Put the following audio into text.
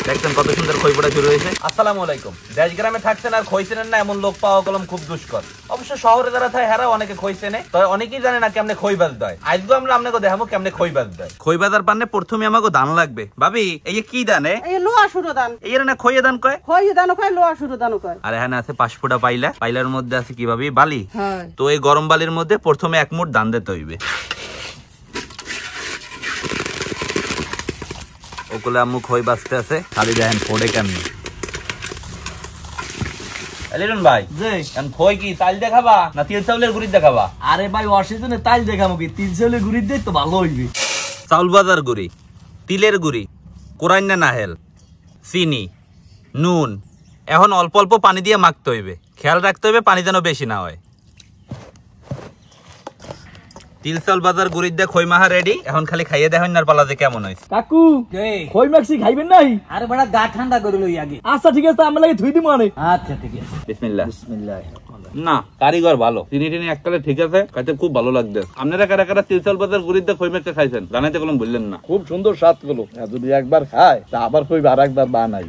দেখছেন কত সুন্দর খই পোড়া শুরু হয়েছে। আসসালামু আলাইকুম। দেশ গ্রামে থাকছেন আর খই চেনেন না এমন লোক পাওয়া কলম খুব দুষ্কর। অবশ্য শহরে যারা থাকে হেরা অনেকে খই চেনে, তবে অনেকেই জানে না কেমনে খই বাজ দেয়। আজকে আমরা আপনাকে দেখাবো কেমনে খই বাজ দেয়। খই বাজার পান্নে প্রথমে আমাকে দান লাগবে। ভাবি এই কি দানে? এই লোয়া শুরু দান। এই না খইয়ে দান কয়? খই দান কয়, লোয়া শুরু দান কয়। আর এখানে আছে 5 ফুটা পাইলা, পাইলার মধ্যে আছে কি ভাবি বালি। হ্যাঁ। তো এই গরম বালির মধ্যে প্রথমে 1 মুঠ দান দিতে হইবে। ওগুলো আম্মু খই বাজতে আছে, খালি দেখেন ফোড়ে কেমনি। এলিরন ভাই এখন খই কি তাল দেখাবা না তিল চাউলের গুড়ি দেখাবা? আরে ভাই অসিজনে তাইল দেখামু কি, তিল চাউলের গুড়ি দিয়ে তো ভালো হইবে। চাউল বাজার গুড়ি, তিলের গুড়ি, কোরাইন্না নাহেল, চিনি, নুন, এখন অল্প অল্প পানি দিয়ে মাখতে হইবে। খেয়াল রাখতে হইবে পানি যেন বেশি না হয়। তিল চাউল বাজার গুড়ি দিয়ে খই মাখা রেডি। এখন খালি খাইয়ে দেখেন না পালা যে কেমন হয়েছে। কাকু খই মাখছি খাইবেন নাই? আরে বড় গা ঠান্ডা করে লই আগে। আচ্ছা ঠিক আছে, আমরা লাগে ধুই দিমু আনে। আচ্ছা ঠিক আছে। বিসমিল্লাহ। বিসমিল্লাহ। না কারিগর ভালো, চিনি টিনি এককালে ঠিক আছে, খাইতে খুব ভালো লাগছে। আপনারা কারা কারা তিল চাউল বাজার গুড়ি দিয়ে খই মেখে খাইছেন জানাইতে কোনো বললেন না। খুব সুন্দর স্বাদ গুলো, যদি একবার খায় তা আবার কই আর একবার বানাই।